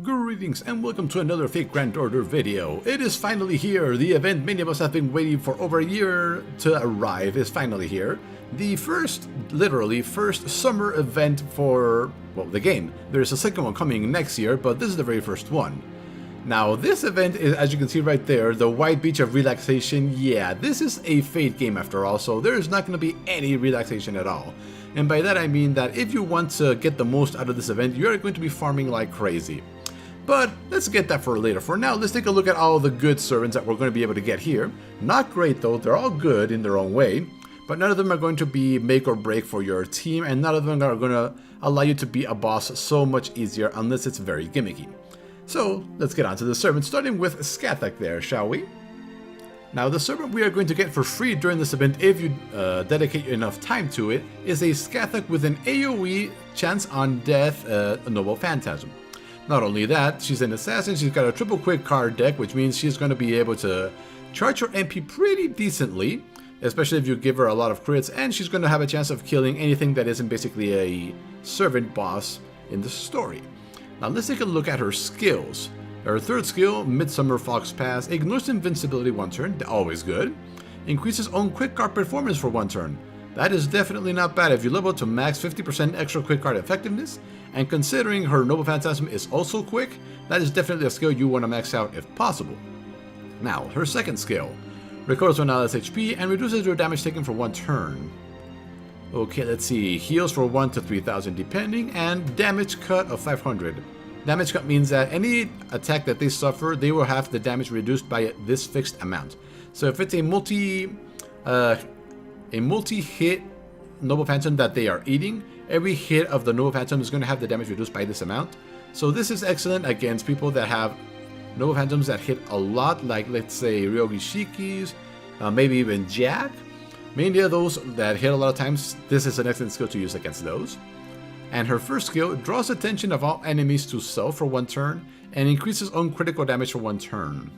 Greetings and welcome to another Fake Grand Order video. It is finally here. The event many of us have been waiting for over a year to arrive is finally here. The literally first summer event for, well, the game. There's a second one coming next year, but this is the very first one. Now, this event is, as you can see right there, the White Beach of Relaxation. Yeah, this is a Fate game after all, so there's not going to be any relaxation at all. And by that I mean that if you want to get the most out of this event, you're going to be farming like crazy. But let's get that for later. For now, let's take a look at all the good servants that we're going to be able to get here. Not great though, they're all good in their own way, but none of them are going to be make or break for your team, and none of them are going to allow you to be a boss so much easier unless it's very gimmicky. So let's get on to the servants, starting with Skathak there, shall we? Now, the servant we are going to get for free during this event, if you dedicate enough time to it, is a Skathak with an AoE chance on death, a Noble Phantasm. Not only that, she's an assassin, she's got a triple quick card deck, which means she's going to be able to charge her MP pretty decently, especially if you give her a lot of crits, and she's going to have a chance of killing anything that isn't basically a servant boss in the story. Now let's take a look at her skills. Her third skill, Midsummer Fox Pass, ignores invincibility 1 turn, always good. Increases own quick card performance for 1 turn. That is definitely not bad if you level to max 50% extra quick card effectiveness, and considering her Noble Phantasm is also quick, that is definitely a skill you want to max out if possible. Now, her second skill, recovers 1 ally's HP and reduces your damage taken for 1 turn. Okay, let's see, heals for 1 to 3,000 depending, and damage cut of 500. Damage cut means that any attack that they suffer, they will have the damage reduced by this fixed amount. So if it's a multi-hit Noble Phantom that they are eating, every hit of the Noble Phantom is going to have the damage reduced by this amount. So this is excellent against people that have Noble Phantoms that hit a lot, like let's say Ryogi Shikis, maybe even Jack. Many of those that hit a lot of times, this is an excellent skill to use against those. And her first skill draws attention of all enemies to self for 1 turn and increases own critical damage for 1 turn.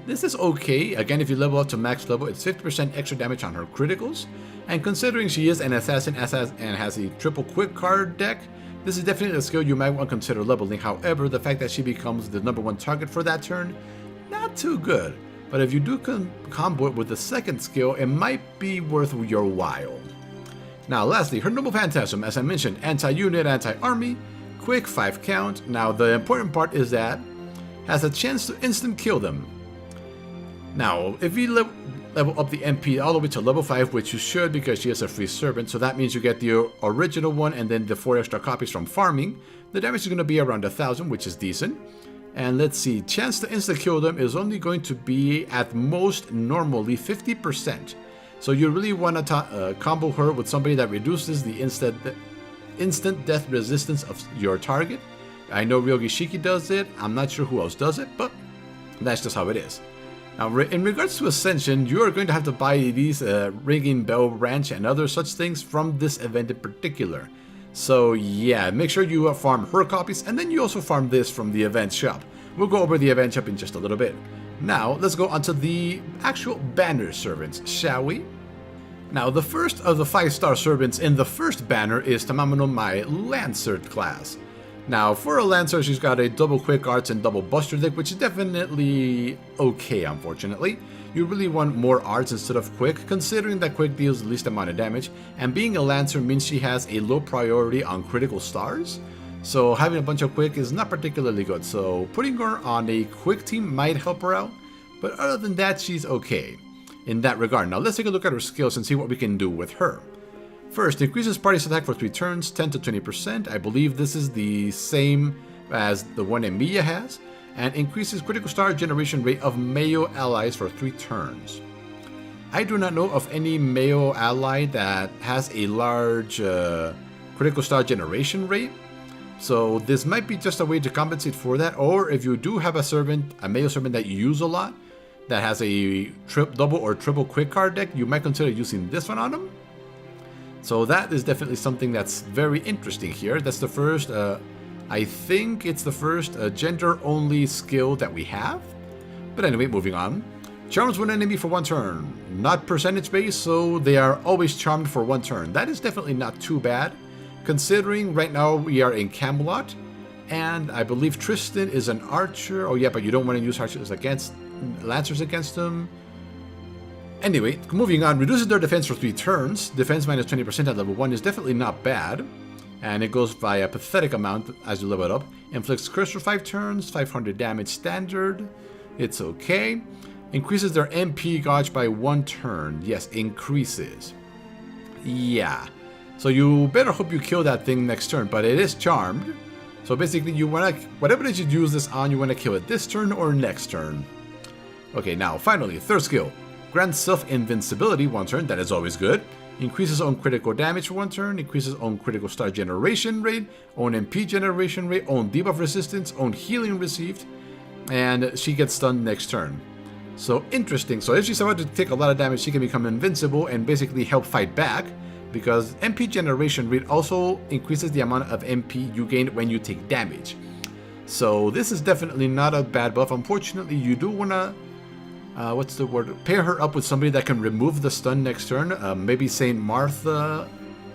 This is okay, again if you level up to max level, it's 50% extra damage on her criticals, and considering she is an assassin and has a triple quick card deck, this is definitely a skill you might want to consider leveling. However, the fact that she becomes the #1 target for that turn, not too good. But if you do combo it with the second skill, it might be worth your while. Now lastly, her Noble Phantasm, as I mentioned, anti-unit, anti-army, quick 5 count. Now the important part is that has a chance to instant kill them. Now if you level up the MP all the way to level 5, which you should because she is a free servant, so that means you get the original one and then the 4 extra copies from farming, the damage is going to be around 1,000, which is decent. And let's see, chance to insta kill them is only going to be at most normally 50%. So you really want to combo her with somebody that reduces the instant death resistance of your target. I know Ryogi Shiki does it, I'm not sure who else does it, but that's just how it is. Now in regards to Ascension, you are going to have to buy these Ringing Bell Ranch and other such things from this event in particular. So yeah, make sure you farm her copies, and then you also farm this from the event shop. We'll go over the event shop in just a little bit. Now, let's go on to the actual banner servants, shall we? Now, the first of the 5-star servants in the first banner is Tamamano Mai Lancer class. Now, for a Lancer, she's got a double quick arts and double buster deck, which is definitely okay, unfortunately. You really want more arts instead of quick, considering that quick deals the least amount of damage, and being a Lancer means she has a low priority on critical stars. So having a bunch of quick is not particularly good, so putting her on a quick team might help her out, but other than that, she's okay in that regard. Now let's take a look at her skills and see what we can do with her. First, increases party's attack for 3 turns, 10 to 20%. I believe this is the same as the one Emilia has, and increases critical star generation rate of Mayo allies for 3 turns. I do not know of any Mayo ally that has a large critical star generation rate, so this might be just a way to compensate for that, or if you do have a Mayo servant that you use a lot, that has a double or triple quick card deck, you might consider using this one on them. So that is definitely something that's very interesting here. That's the first, I think it's the first gender-only skill that we have. But anyway, moving on. Charms one enemy for 1 turn. Not percentage based, so they are always charmed for 1 turn. That is definitely not too bad, considering right now we are in Camelot. And I believe Tristan is an archer. Oh yeah, but you don't want to use archers against lancers against them. Anyway, moving on, reduces their defense for 3 turns. Defense minus 20% at level 1 is definitely not bad. And it goes by a pathetic amount as you level it up. Inflicts curse for 5 turns, 500 damage standard. It's okay. Increases their MP gauge by 1 turn. Yes, increases. Yeah. So you better hope you kill that thing next turn, but it is charmed. So basically you want to, whatever that you use this on, you want to kill it this turn or next turn. Okay, now finally, third skill. Grants self-invincibility 1 turn, that is always good. Increases own critical damage for 1 turn, increases own critical star generation rate, own MP generation rate, own debuff resistance, own healing received, and she gets stunned next turn. So interesting, so if she's about to take a lot of damage, she can become invincible and basically help fight back, because MP generation rate also increases the amount of MP you gain when you take damage. So this is definitely not a bad buff. Unfortunately, you do want to what's the word? Pair her up with somebody that can remove the stun next turn. Maybe Saint Martha.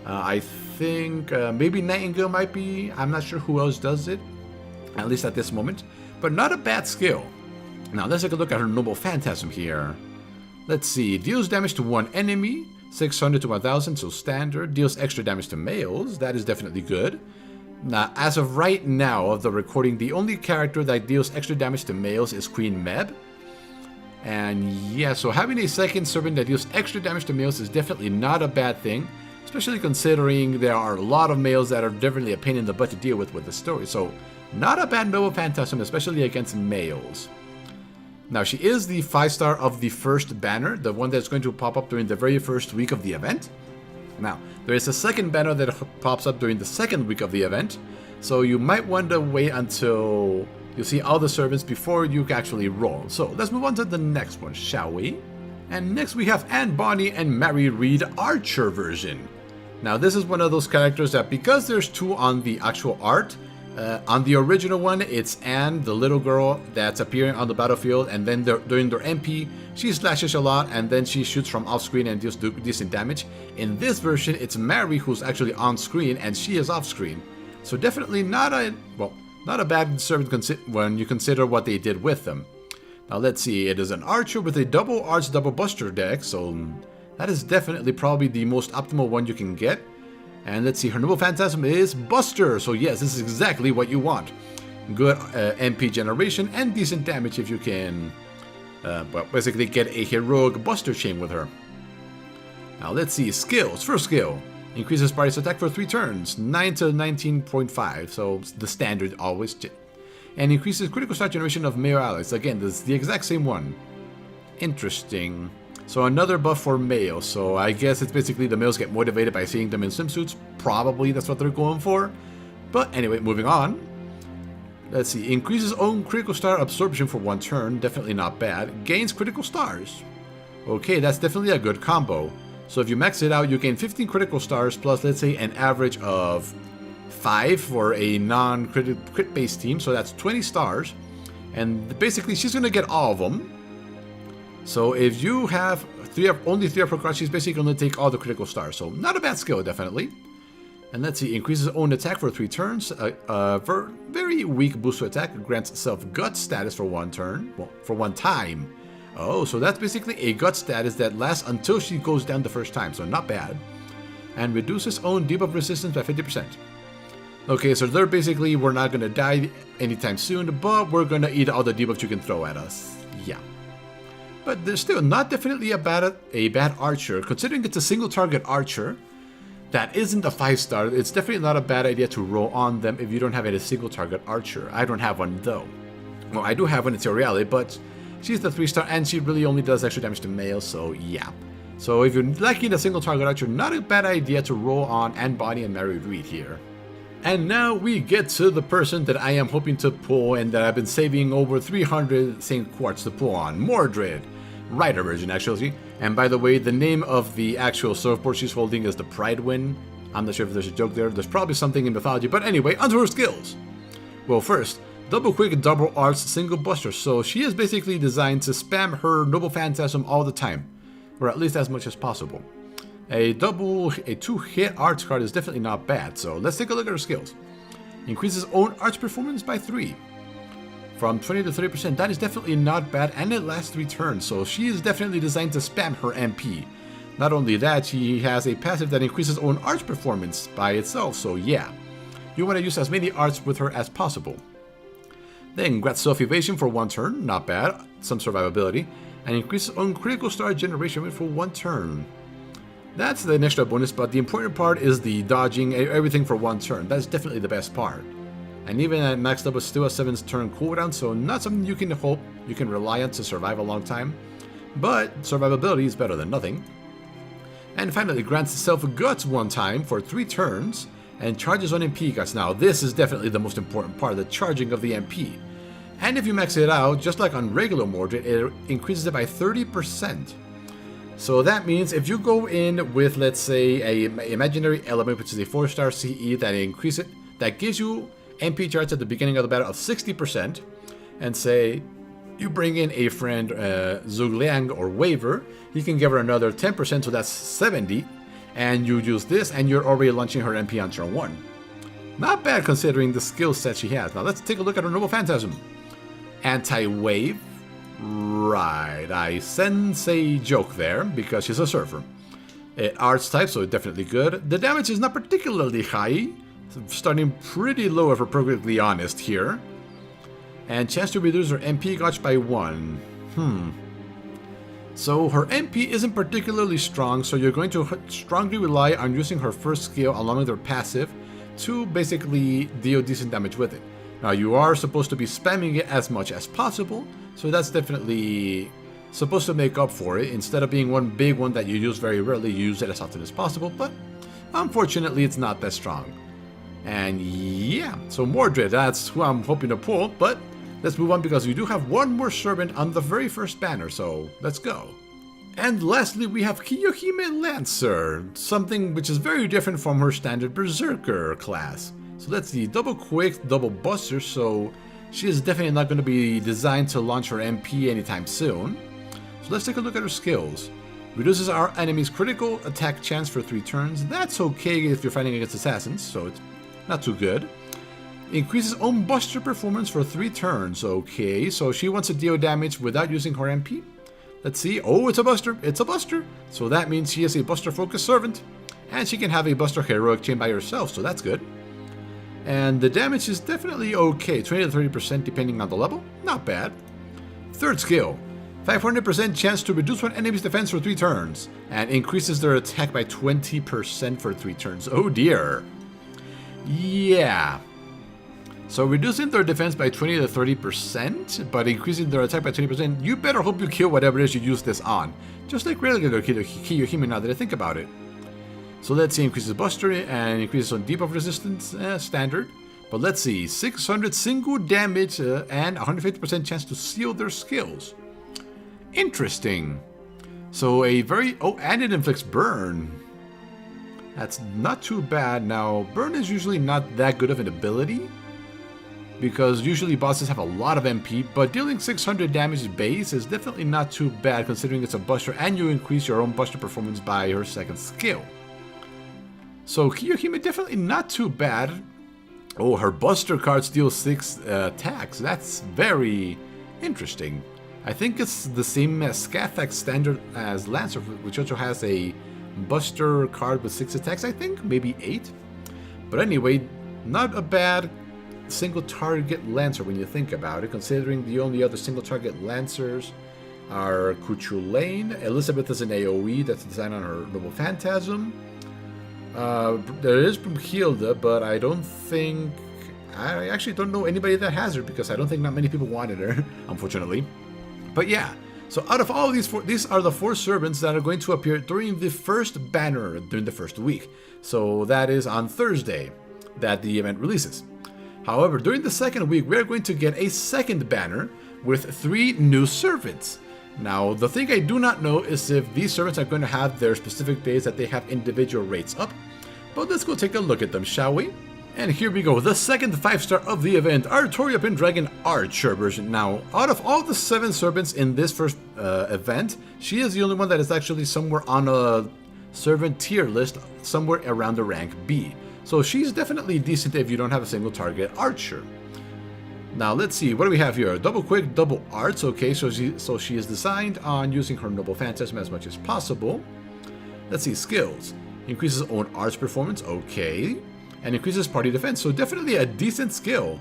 I think maybe Nightingale might be. I'm not sure who else does it, at least at this moment. But not a bad skill. Now let's take a look at her Noble Phantasm here. Let's see. Deals damage to 1 enemy. 600 to 1000, so standard. Deals extra damage to males. That is definitely good. Now, as of right now of the recording, the only character that deals extra damage to males is Queen Meb. And yeah, so having a second servant that deals extra damage to males is definitely not a bad thing, especially considering there are a lot of males that are definitely a pain in the butt to deal with the story. So not a bad Noble Phantasm, especially against males. Now she is the 5-star of the first banner, the one that's going to pop up during the very first week of the event. Now, there is a second banner that pops up during the second week of the event, so you might want to wait until you see all the servants before you actually roll. So let's move on to the next one, shall we? And next we have Anne Bonny and Mary Reed Archer version. Now this is one of those characters that, because there's 2 on the actual art, on the original one it's Anne, the little girl that's appearing on the battlefield, and then during their MP she slashes a lot and then she shoots from off screen and deals decent damage. In this version it's Mary who's actually on screen and she is off screen. So definitely not a bad servant when you consider what they did with them. Now let's see, it is an archer with a double arch double buster deck, so that is definitely probably the most optimal one you can get. And let's see, her Noble Phantasm is Buster, so yes, this is exactly what you want. Good MP generation and decent damage if you can basically get a heroic Buster chain with her. Now let's see, skills. First skill. Increases party's attack for 3 turns, 9 to 19.5, so the standard always. And increases critical star generation of male allies. Again, this is the exact same one. Interesting. So another buff for males, so I guess it's basically the males get motivated by seeing them in swimsuits. Probably that's what they're going for. But anyway, moving on. Let's see, increases own critical star absorption for 1 turn, definitely not bad. Gains critical stars. Okay, that's definitely a good combo. So if you max it out, you gain 15 critical stars plus, let's say, an average of 5 for a non-crit based team. So that's 20 stars. And basically, she's going to get all of them. So if you have only 3 of her cards, she's basically going to take all the critical stars. So not a bad skill, definitely. And let's see, increases own attack for 3 turns. For very weak boost to attack, grants self-gut status for 1 turn. Well, for 1 time. Oh, so that's basically a gut status that lasts until she goes down the first time, so not bad. And reduces own debuff resistance by 50%. Okay, so they're basically, we're not going to die anytime soon, but we're going to eat all the debuffs you can throw at us. Yeah. But there's still not definitely a bad archer, considering it's a single target archer. That isn't a 5-star, it's definitely not a bad idea to roll on them if you don't have a single target archer. I don't have one though. Well, I do have one in Toriale, but she's the 3-star and she really only does extra damage to males, so yeah. So if you're lacking a single target archer, not a bad idea to roll on Anne Bonny and Mary Reed here. And now we get to the person that I am hoping to pull and that I've been saving over 300 St. Quarts to pull on, Mordred. Rider version, actually. And by the way, the name of the actual surfboard she's holding is the Pride Wind. I'm not sure if there's a joke there. There's probably something in mythology. But anyway, onto her skills. Well, first, double quick, double arch, single buster. So she is basically designed to spam her Noble Phantasm all the time. Or at least as much as possible. A 2-hit arch card is definitely not bad. So let's take a look at her skills. Increases own arch performance by 3. From 20 to 30%, that is definitely not bad, and it lasts 3 turns, so she is definitely designed to spam her MP. Not only that, she has a passive that increases own arch performance by itself, so yeah. You want to use as many arts with her as possible. Then grants self-evasion for 1 turn, not bad, some survivability, and increases own critical star generation rate for 1 turn. That's the extra bonus, but the important part is the dodging everything for 1 turn. That's definitely the best part. And even at max level, still a 7 turn cooldown, so not something you can hope you can rely on to survive a long time. But survivability is better than nothing. And finally, grants itself guts 1 time for 3 turns, and charges on MP guts. Now, this is definitely the most important part, the charging of the MP. And if you max it out, just like on regular Mordred, it increases it by 30%. So that means if you go in with, let's say, a imaginary element, which is a 4-star CE that gives you MP charge at the beginning of the battle of 60%, and say you bring in a friend Zhugliang or Waver, you can give her another 10%, so that's 70, and you use this, and you're already launching her MP on turn 1. Not bad considering the skill set she has. Now let's take a look at her Noble Phantasm. Anti-wave. Right, I sense a joke there, because she's a surfer. Arts type, so definitely good. The damage is not particularly high, starting pretty low if we're perfectly honest here. And chance to reduce her MP gauge by 1. So her MP isn't particularly strong, so you're going to strongly rely on using her first skill along with her passive to basically deal decent damage with it. Now you are supposed to be spamming it as much as possible, so that's definitely supposed to make up for it. Instead of being one big one that you use very rarely, you use it as often as possible, but unfortunately it's not that strong. And yeah, so Mordred, that's who I'm hoping to pull, but let's move on because we do have one more servant on the very first banner, so let's go. And lastly, we have Kiyohime Lancer, something which is very different from her standard Berserker class. So let's see, double quick, double buster, so she is definitely not going to be designed to launch her MP anytime soon. So let's take a look at her skills. Reduces our enemy's critical attack chance for 3 turns. That's okay if you're fighting against assassins, so it's not too good. Increases own buster performance for 3 turns. Okay, so she wants to deal damage without using her MP. Let's see. Oh, it's a buster. It's a buster. So that means she is a buster-focused servant. And she can have a buster heroic chain by herself, so that's good. And the damage is definitely okay. 20 to 30% depending on the level. Not bad. Third skill. 500% chance to reduce one enemy's defense for 3 turns. And increases their attack by 20% for 3 turns. Oh dear. Yeah. So reducing their defense by 20 to 30%, but increasing their attack by 20%, you better hope you kill whatever it is you use this on. Just like regular Kiyohime now that I think about it. So let's see, increases buster and increases on debuff resistance, standard. But let's see, 600 single damage and 150% chance to seal their skills. Interesting. So a very, and it inflicts burn. That's not too bad. Now, burn is usually not that good of an ability, because usually bosses have a lot of MP, but dealing 600 damage base is definitely not too bad considering it's a buster and you increase your own buster performance by her second skill. So Kiyohime definitely not too bad. Oh, her buster cards deal 6 attacks. That's very interesting. I think it's the same as Scathach standard as Lancer, which also has a buster card with 6 attacks, I think, maybe 8. But anyway, not a bad single target Lancer when you think about it, considering the only other single target Lancers are Cuchulainn. Elizabeth is an AoE that's designed on her Noble Phantasm. There is Brunhilde, but I actually don't know anybody that has her because I don't think not many people wanted her, unfortunately. But yeah, so out of all of these are the 4 servants that are going to appear during the first banner during the first week. So that is on Thursday that the event releases. However, during the second week, we're going to get a second banner with 3 new servants. Now, the thing I do not know is if these servants are going to have their specific days that they have individual rates up. But let's go take a look at them, shall we? And here we go, the second 5-star of the event, Artoria Pendragon Archer version. Now, out of all the 7 servants in this first event, she is the only one that is actually somewhere on a servant tier list, somewhere around the rank B. So she's definitely decent if you don't have a single target archer. Now let's see, what do we have here? Double quick, double arts. Okay, so she is designed on using her noble phantasm as much as possible. Let's see, skills. Increases own arts performance, okay. And increases party defense, so definitely a decent skill.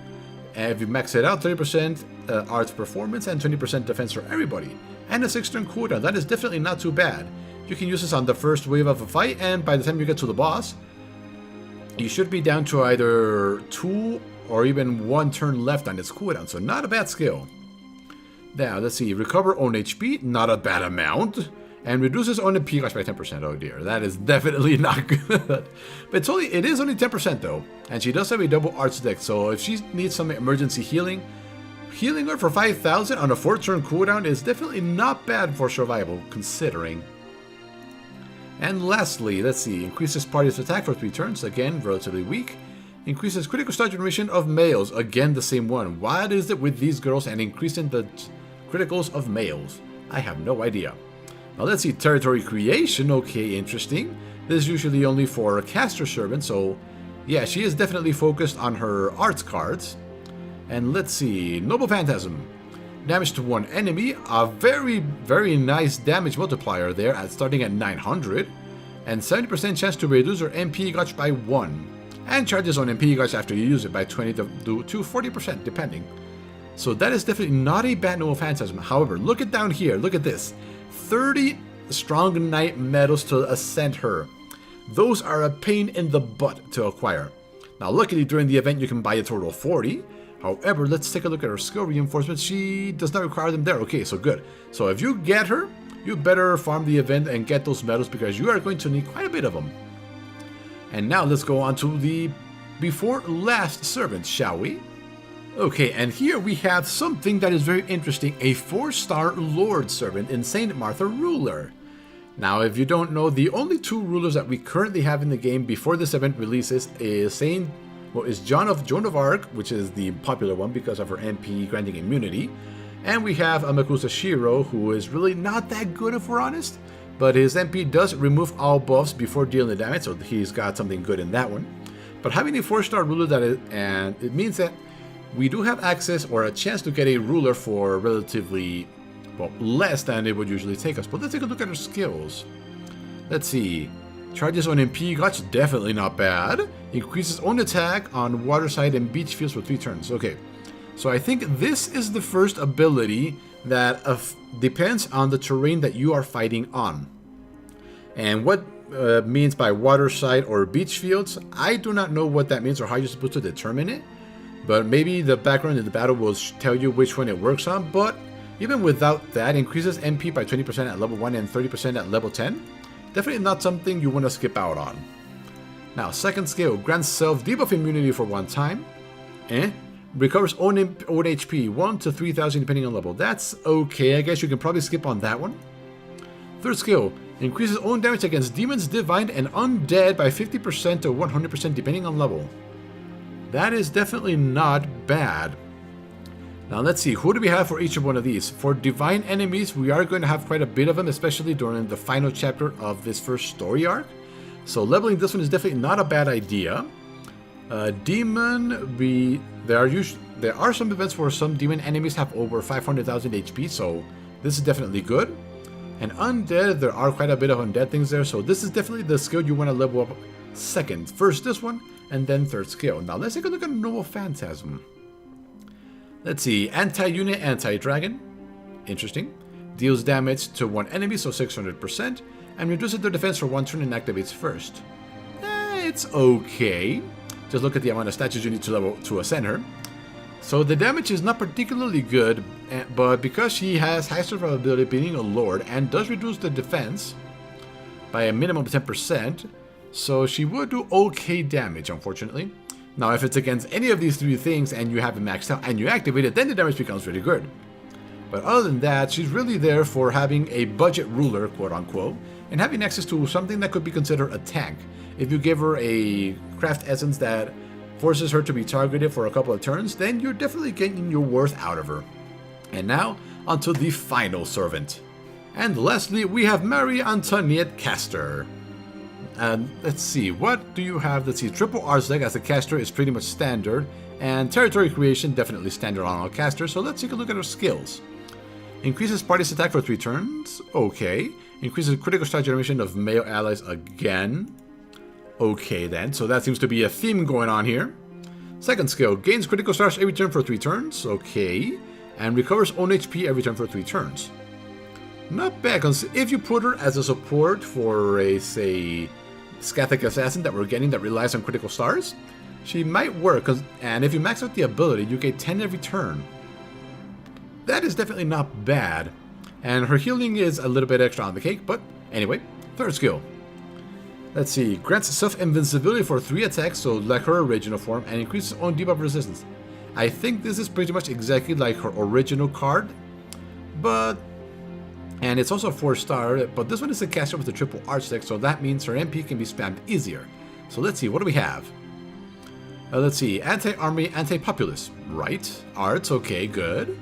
And if you max it out, 30% arts performance and 20% defense for everybody. And a 6-turn cooldown, that is definitely not too bad. You can use this on the first wave of a fight, and by the time you get to the boss, you should be down to either 2 or even 1 turn left on its cooldown, so not a bad skill. Now, let's see, recover own HP, not a bad amount. And reduces own MP cost by 10%. Oh dear, that is definitely not good. But it is only 10% though. And she does have a double arts deck, so if she needs some emergency healing, healing her for 5,000 on a 4-turn cooldown is definitely not bad for survival, considering. And lastly, let's see, increases party's attack for 3 turns, again, relatively weak. Increases critical star generation of males, again the same one. What is it with these girls and increasing the criticals of males? I have no idea. Now let's see, territory creation, okay, interesting. This is usually only for caster servants, so yeah, she is definitely focused on her arts cards. And let's see, noble phantasm. Damage to one enemy, a very, very nice damage multiplier there, starting at 900. And 70% chance to reduce her MP gauge by 1. And charges on MP gauge after you use it by 20 to 40%, depending. So that is definitely not a bad noble phantasm. However, look at down here, look at this. 30 strong knight medals to ascend her. Those are a pain in the butt to acquire. Now luckily during the event you can buy a total of 40. However, let's take a look at her skill reinforcements. She does not require them there. Okay, so good. So if you get her, you better farm the event and get those medals because you are going to need quite a bit of them. And now let's go on to the before last servant, shall we? Okay, and here we have something that is very interesting, a 4-star Lord Servant in Saint Martha Ruler. Now, if you don't know, the only 2 rulers that we currently have in the game before this event releases is Joan of Arc, which is the popular one because of her MP granting immunity. And we have Amakusa Shiro, who is really not that good if we're honest, but his MP does remove all buffs before dealing damage, so he's got something good in that one. But having a 4-star ruler, and it means that we do have access or a chance to get a ruler for relatively, well, less than it would usually take us. But let's take a look at her skills. Let's see. Charges on MP gauge, definitely not bad. Increases own attack on waterside and beach fields for 3 turns. Okay, so I think this is the first ability that depends on the terrain that you are fighting on. And what means by waterside or beach fields, I do not know what that means or how you're supposed to determine it. But maybe the background in the battle will tell you which one it works on. But even without that, increases MP by 20% at level 1 and 30% at level 10. Definitely not something you want to skip out on. Now, second skill, grants self debuff immunity for 1 time. Recovers own HP, 1 to 3,000 depending on level. That's okay, I guess you can probably skip on that one. Third skill, increases own damage against demons, divine, and undead by 50% to 100% depending on level. That is definitely not bad. Now let's see, who do we have for each of one of these? For divine enemies, we are going to have quite a bit of them, especially during the final chapter of this first story arc. So leveling this one is definitely not a bad idea. Demon, there are some events where some demon enemies have over 500,000 HP, so this is definitely good. And undead, there are quite a bit of undead things there, so this is definitely the skill you want to level up second. First this one, and then third skill. Now let's take a look at Noble Phantasm. Let's see, anti-unit, anti-dragon. Interesting. Deals damage to one enemy, so 600%, and reduces their defense for 1 turn and activates first. It's okay. Just look at the amount of statues you need to level to ascend her. So the damage is not particularly good, but because she has high survivability being a lord and does reduce the defense by a minimum of 10%, so she would do okay damage, unfortunately. Now, if it's against any of these 3 things and you have it maxed out and you activate it, then the damage becomes really good. But other than that, she's really there for having a budget ruler, quote unquote, and having access to something that could be considered a tank. If you give her a craft essence that forces her to be targeted for a couple of turns, then you're definitely getting your worth out of her. And now, onto the final servant. And lastly, we have Marie Antoinette Castor. And let's see, what do you have? Let's see, triple Arsec as a caster is pretty much standard, and territory creation definitely standard on all casters. So let's take a look at our skills. Increases party's attack for 3 turns. Okay. Increases critical star generation of male allies again. Okay then, so that seems to be a theme going on here. Second skill, gains critical stars every turn for 3 turns. Okay. And recovers own HP every turn for 3 turns. Not bad, because if you put her as a support for a, say, Scathic Assassin that we're getting that relies on critical stars, she might work, and if you max out the ability, you get 10 every turn. That is definitely not bad. And her healing is a little bit extra on the cake, but anyway, third skill. Let's see, grants self-invincibility for 3 attacks, so like her original form, and increases own debuff resistance. I think this is pretty much exactly like her original card, and it's also a 4-star, but this one is a caster with a triple Arsec, so that means her MP can be spammed easier. So let's see, what do we have? Let's see, anti-army, anti-populace. Right. Arts, okay, good.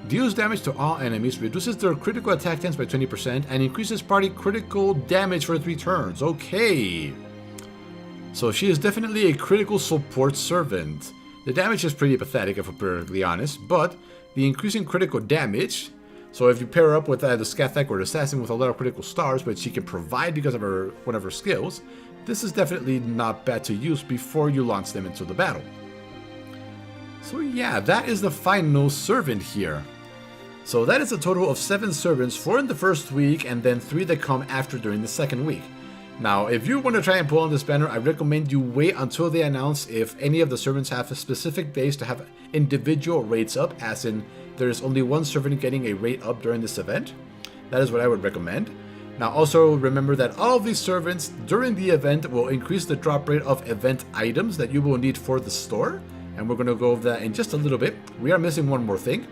Deals damage to all enemies, reduces their critical attack chance by 20%, and increases party critical damage for 3 turns. Okay. So she is definitely a critical support servant. The damage is pretty pathetic, if we're perfectly honest, but the increasing critical damage... So if you pair her up with the Scathic or Assassin with a lot of critical stars, which she can provide because of one of her skills, this is definitely not bad to use before you launch them into the battle. So yeah, that is the final servant here. So that is a total of 7 servants, 4 in the first week, and then 3 that come after during the second week. Now, if you want to try and pull on this banner, I recommend you wait until they announce if any of the servants have a specific days to have individual rates up, as in there is only 1 servant getting a rate up during this event. That is what I would recommend. Now also remember that all of these servants during the event will increase the drop rate of event items that you will need for the store, and we're going to go over that in just a little bit. We are missing one more thing.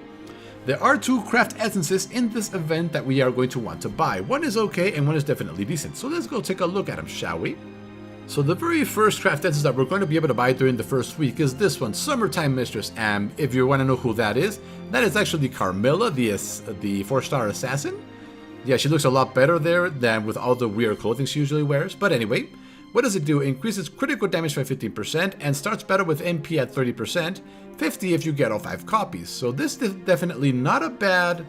There are 2 craft essences in this event that we are going to want to buy. One is okay and one is definitely decent. So let's go take a look at them, shall we? So the very first craft essence that we're going to be able to buy during the first week is this one, Summertime Mistress. And if you want to know who that is actually Carmilla, the 4-star assassin. Yeah, she looks a lot better there than with all the weird clothing she usually wears. But anyway, what does it do? It increases critical damage by 15% and starts battle with MP at 30%, 50 if you get all 5 copies. So this is definitely not a bad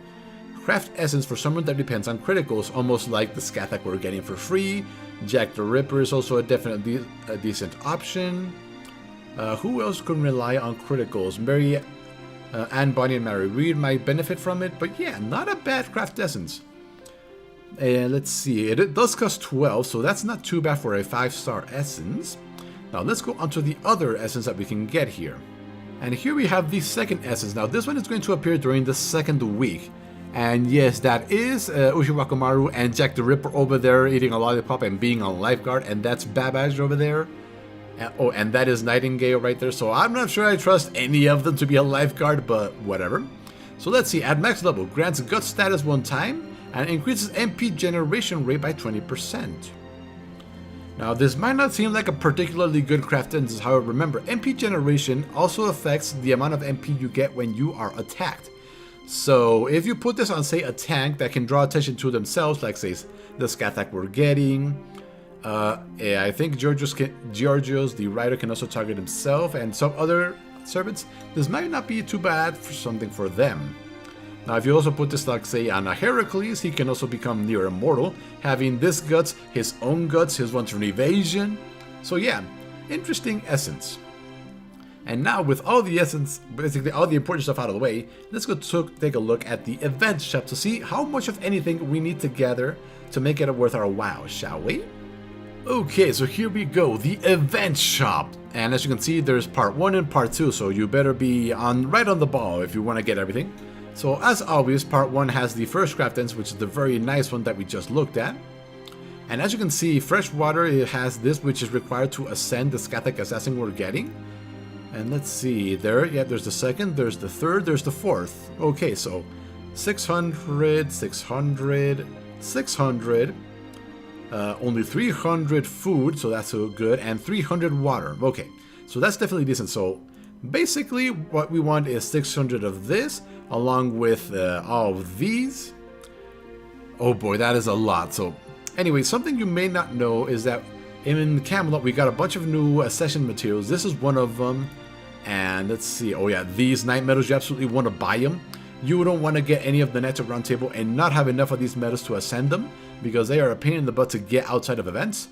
craft essence for someone that depends on criticals, almost like the Scathic we're getting for free. Jack the Ripper is also a definitely a decent option. Who else can rely on criticals? Mary, Anne, Bonnie, and Mary Reed might benefit from it, but yeah, not a bad craft essence. Let's see, it does cost 12, so that's not too bad for a 5-star essence. Now let's go on to the other essence that we can get here. And here we have the second essence. Now this one is going to appear during the second week. And yes, that is Ushiwakumaru and Jack the Ripper over there eating a lollipop and being on lifeguard, and that's Babbage over there. And that is Nightingale right there, so I'm not sure I trust any of them to be a lifeguard, but whatever. So let's see, at max level, grants gut status 1 time, and increases MP generation rate by 20%. Now this might not seem like a particularly good craft essence, however remember, MP generation also affects the amount of MP you get when you are attacked. So if you put this on, say, a tank that can draw attention to themselves, like say the Scathic we're getting, I think Georgios the rider can also target himself and some other servants, this might not be too bad for something for them. Now if you also put this, like say, on a Heracles, he can also become near immortal, having this guts, his own guts, his one turn evasion. So yeah, interesting essence. And now with all the essence, basically all the important stuff out of the way, let's go take a look at the event shop to see how much of anything we need to gather to make it worth our while, shall we? Okay, so here we go, the event shop. And as you can see, there's part 1 and part 2, so you better be right on the ball if you want to get everything. So as always, part 1 has the first craft essence, which is the very nice one that we just looked at. And as you can see, freshwater, it has this, which is required to ascend the Scathic Assassin we're getting. And let's see, there's the second, there's the third, there's the fourth. Okay, so 600, 600, 600, only 300 food, so that's so good, and 300 water. Okay, so that's definitely decent. So basically what we want is 600 of this, along with all of these. Oh boy, that is a lot. So anyway, something you may not know is that In Camelot, we got a bunch of new Ascension materials. This is one of them. And let's see. Oh yeah, these night medals, you absolutely want to buy them. You don't want to get any of the Knights of Round Table and not have enough of these medals to ascend them, because they are a pain in the butt to get outside of events.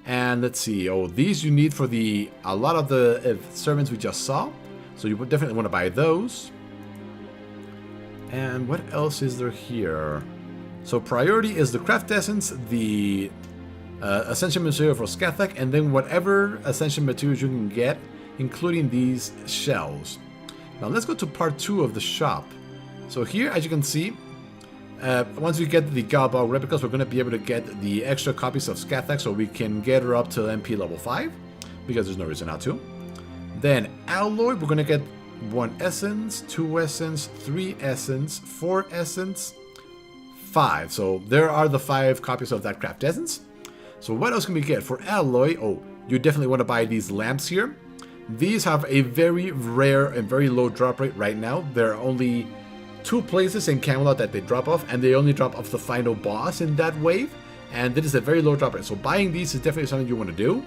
And let's see. Oh, these you need for a lot of the servants we just saw. So you would definitely want to buy those. And what else is there here? So priority is the Craft Essence, the Ascension Material for Scathach, and then whatever Ascension Materials you can get, including these shells. Now let's go to part 2 of the shop. So here, as you can see, once we get the Galbog replicas, we're going to be able to get the extra copies of Scathach, so we can get her up to MP level 5, because there's no reason not to. Then Alloy, we're going to get 1 Essence, 2 Essence, 3 Essence, 4 Essence, 5. So there are the 5 copies of that Craft Essence. So what else can we get? For Alloy, oh, you definitely want to buy these lamps here. These have a very rare and very low drop rate right now. There are only 2 places in Camelot that they drop off, and they only drop off the final boss in that wave. And this is a very low drop rate. So buying these is definitely something you want to do.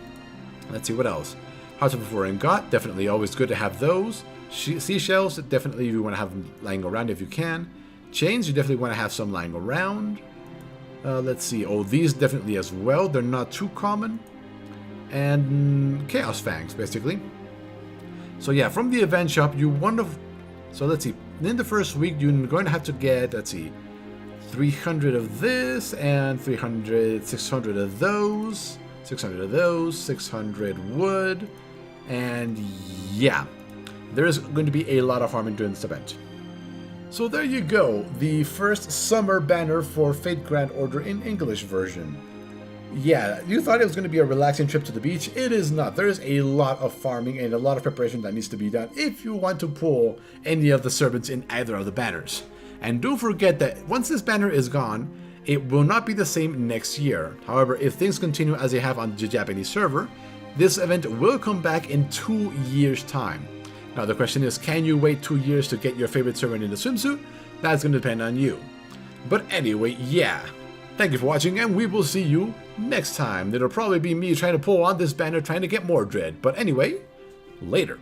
Let's see what else. Hearts of Before and Got, definitely always good to have those. Seashells, definitely you want to have them lying around if you can. Chains, you definitely want to have some lying around. Let's see. Oh, these definitely as well. They're not too common. And Chaos Fangs, basically. So yeah, from the event shop, you want to... So let's see. In the first week, you're going to have to get, let's see, 300 of this, and 600 of those, 600 of those, 600 wood, and yeah, there is going to be a lot of farming during this event. So there you go, the first summer banner for Fate Grand Order in English version. Yeah, you thought it was going to be a relaxing trip to the beach. It is not. There is a lot of farming and a lot of preparation that needs to be done if you want to pull any of the servants in either of the banners. And don't forget that once this banner is gone, it will not be the same next year. However, if things continue as they have on the Japanese server, this event will come back in 2 years' time. Now the question is, can you wait 2 years to get your favorite servant in the swimsuit? That's going to depend on you. But anyway, yeah. Thank you for watching, and we will see you next time. It'll probably be me trying to pull on this banner, trying to get more Dread. But anyway, later.